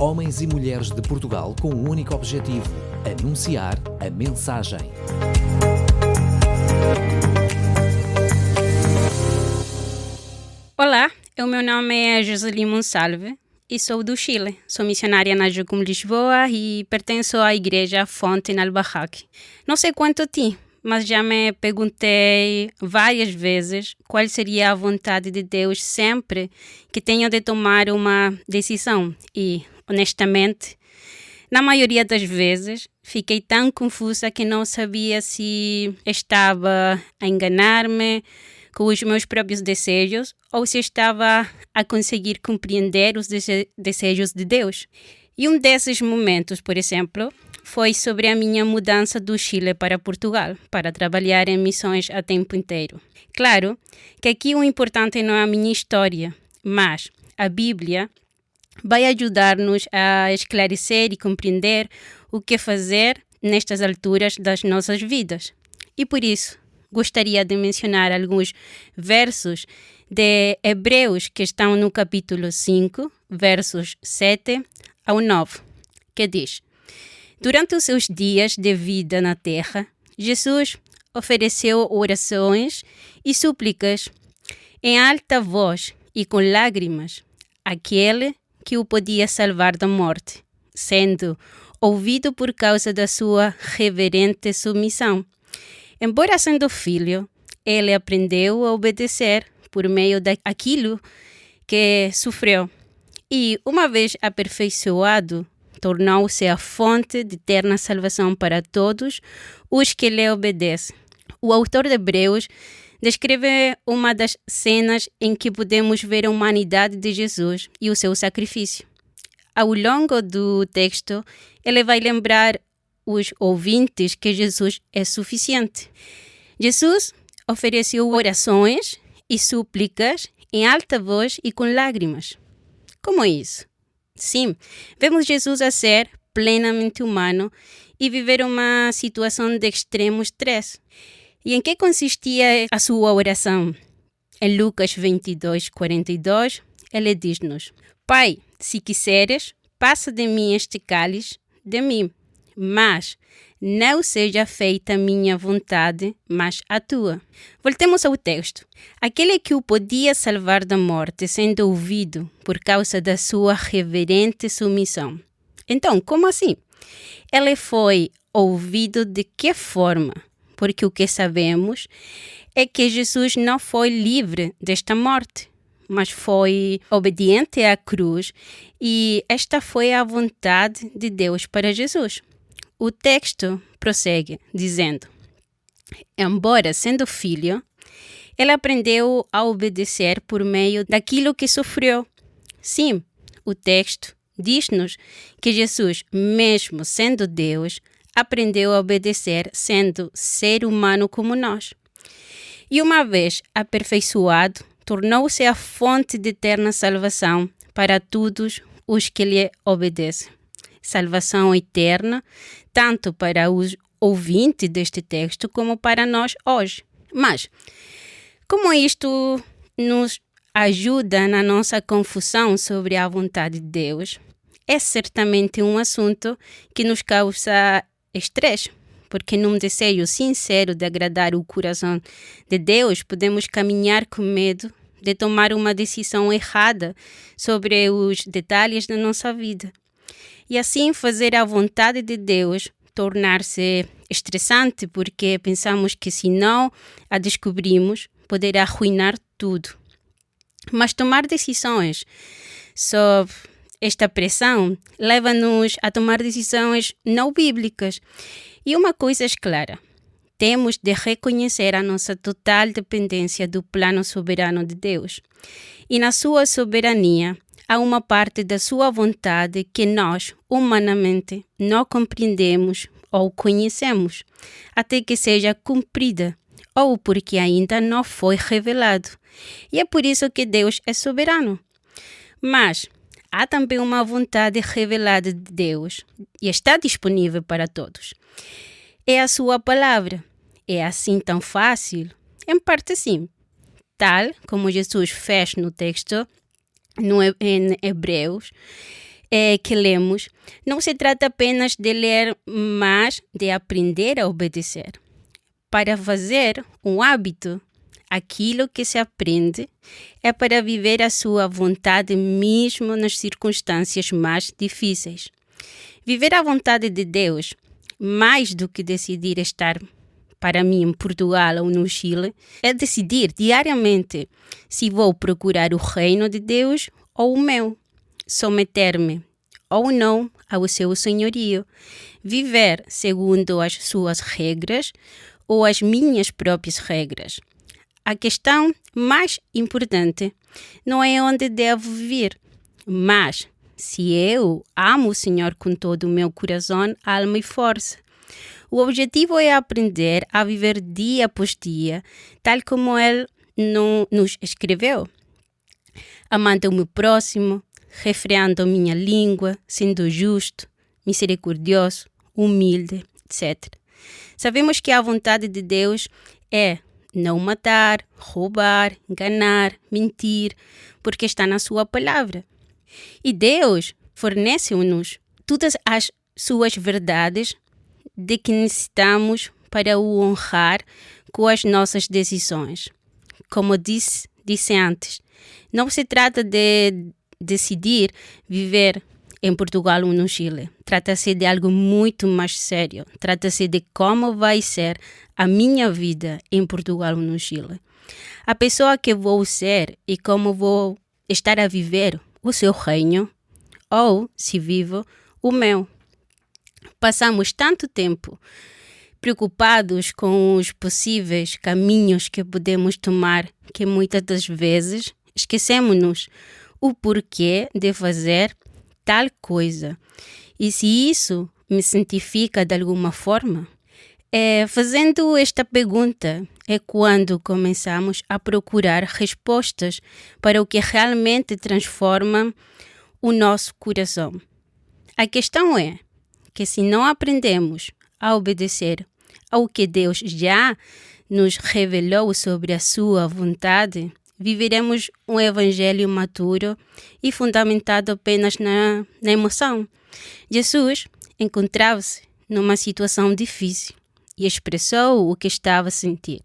Homens e mulheres de Portugal com um único objetivo: anunciar a mensagem. Olá, o meu nome é Joseli Monsalve e sou do Chile. Sou missionária na Jocum Lisboa e pertenço à Igreja Fonte em Albarraque. Não sei quanto a ti, mas já me perguntei várias vezes qual seria a vontade de Deus sempre que tenho de tomar uma decisão. E, honestamente, na maioria das vezes, fiquei tão confusa que não sabia se estava a enganar-me com os meus próprios desejos ou se estava a conseguir compreender os desejos de Deus. E um desses momentos, por exemplo, foi sobre a minha mudança do Chile para Portugal, para trabalhar em missões a tempo inteiro. Claro que aqui o importante não é a minha história, mas a Bíblia vai ajudar-nos a esclarecer e compreender o que fazer nestas alturas das nossas vidas. E por isso, gostaria de mencionar alguns versos de Hebreus que estão no capítulo 5, versos 7 ao 9, que diz: Durante os seus dias de vida na terra, Jesus ofereceu orações e súplicas em alta voz e com lágrimas àquele que o podia salvar da morte, sendo ouvido por causa da sua reverente submissão. Embora sendo filho, ele aprendeu a obedecer por meio daquilo que sofreu. E, uma vez aperfeiçoado, tornou-se a fonte de eterna salvação para todos os que lhe obedecem. O autor de Hebreus descreve uma das cenas em que podemos ver a humanidade de Jesus e o seu sacrifício. Ao longo do texto, ele vai lembrar os ouvintes que Jesus é suficiente. Jesus ofereceu orações e súplicas em alta voz e com lágrimas. Como é isso? Sim, vemos Jesus a ser plenamente humano e viver uma situação de extremo estresse. E em que consistia a sua oração? Em Lucas 22:42, ele diz-nos: Pai, se quiseres, passa de mim este cálice de mim, mas não seja feita a minha vontade, mas a tua. Voltemos ao texto. Aquele que o podia salvar da morte, sendo ouvido por causa da sua reverente submissão. Então, como assim? Ele foi ouvido de que forma? Porque o que sabemos é que Jesus não foi livre desta morte, mas foi obediente à cruz e esta foi a vontade de Deus para Jesus. O texto prossegue dizendo: Embora sendo filho, ele aprendeu a obedecer por meio daquilo que sofreu. Sim, o texto diz-nos que Jesus, mesmo sendo Deus, aprendeu a obedecer sendo ser humano como nós. E uma vez aperfeiçoado, tornou-se a fonte de eterna salvação para todos os que lhe obedecem. Salvação eterna, tanto para os ouvintes deste texto como para nós hoje. Mas, como isto nos ajuda na nossa confusão sobre a vontade de Deus, é certamente um assunto que nos causa estresse, porque num desejo sincero de agradar o coração de Deus, podemos caminhar com medo de tomar uma decisão errada sobre os detalhes da nossa vida. E assim fazer a vontade de Deus tornar-se estressante, porque pensamos que se não a descobrimos, poderá arruinar tudo. Mas tomar decisões sob esta pressão leva-nos a tomar decisões não bíblicas. E uma coisa é clara: temos de reconhecer a nossa total dependência do plano soberano de Deus. E na sua soberania, há uma parte da sua vontade que nós, humanamente, não compreendemos ou conhecemos, até que seja cumprida, ou porque ainda não foi revelado. E é por isso que Deus é soberano. Mas há também uma vontade revelada de Deus e está disponível para todos. É a sua palavra. É assim tão fácil? Em parte sim. Tal como Jesus fez no texto, em Hebreus, que lemos, não se trata apenas de ler, mas de aprender a obedecer. Para fazer um hábito, aquilo que se aprende é para viver a sua vontade mesmo nas circunstâncias mais difíceis. Viver a vontade de Deus, mais do que decidir estar, para mim, em Portugal ou no Chile, é decidir diariamente se vou procurar o reino de Deus ou o meu, someter-me ou não ao seu senhorio, viver segundo as suas regras ou as minhas próprias regras. A questão mais importante não é onde devo viver, mas se eu amo o Senhor com todo o meu coração, alma e força. O objetivo é aprender a viver dia após dia, tal como Ele nos escreveu. Amando o meu próximo, refreando a minha língua, sendo justo, misericordioso, humilde, etc. Sabemos que a vontade de Deus é não matar, roubar, enganar, mentir, porque está na sua palavra. E Deus fornece-nos todas as suas verdades de que necessitamos para o honrar com as nossas decisões. Como disse antes, não se trata de decidir viver em Portugal ou no Chile. Trata-se de algo muito mais sério. Trata-se de como vai ser a minha vida em Portugal ou no Chile. A pessoa que vou ser e como vou estar a viver o seu reino, ou, se vivo, o meu. Passamos tanto tempo preocupados com os possíveis caminhos que podemos tomar que muitas das vezes esquecemos-nos o porquê de fazer tal coisa. E se isso me santifica de alguma forma? Fazendo esta pergunta é quando começamos a procurar respostas para o que realmente transforma o nosso coração. A questão é que se não aprendemos a obedecer ao que Deus já nos revelou sobre a sua vontade, viveremos um evangelho maturo e fundamentado apenas na emoção. Jesus encontrava-se numa situação difícil e expressou o que estava a sentir.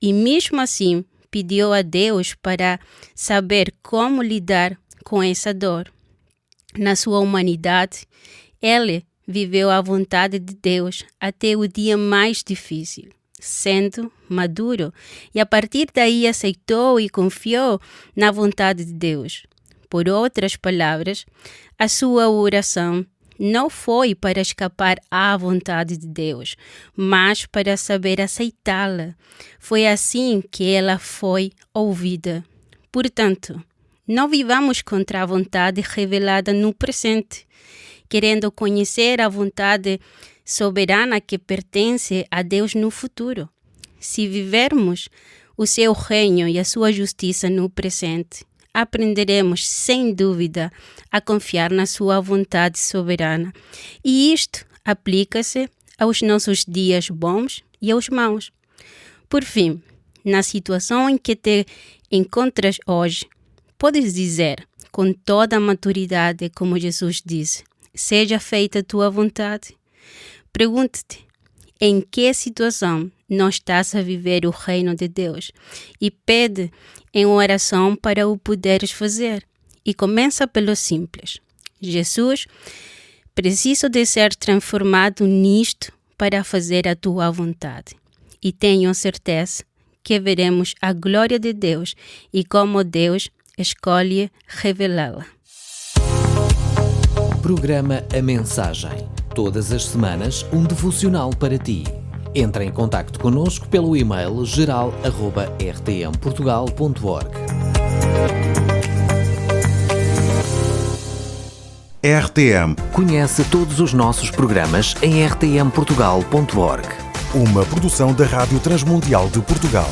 E mesmo assim, pediu a Deus para saber como lidar com essa dor. Na sua humanidade, ele viveu a vontade de Deus até o dia mais difícil, sendo maduro, e a partir daí aceitou e confiou na vontade de Deus. Por outras palavras, a sua oração não foi para escapar à vontade de Deus, mas para saber aceitá-la. Foi assim que ela foi ouvida. Portanto, não vivamos contra a vontade revelada no presente, querendo conhecer a vontade soberana que pertence a Deus no futuro. Se vivermos o seu reino e a sua justiça no presente, aprenderemos sem dúvida a confiar na sua vontade soberana. E isto aplica-se aos nossos dias bons e aos maus. Por fim, na situação em que te encontras hoje, podes dizer com toda a maturidade, como Jesus disse: seja feita a tua vontade. Pergunte-te, em que situação não estás a viver o reino de Deus? E pede em oração para o poderes fazer. E começa pelo simples. Jesus, preciso de ser transformado nisto para fazer a tua vontade. E tenho certeza que veremos a glória de Deus e como Deus escolhe revelá-la. Programa A Mensagem. Todas as semanas, um devocional para ti. Entra em contacto connosco pelo e-mail geral@rtmportugal.org. RTM. Conhece todos os nossos programas em rtmportugal.org. Uma produção da Rádio Transmundial de Portugal.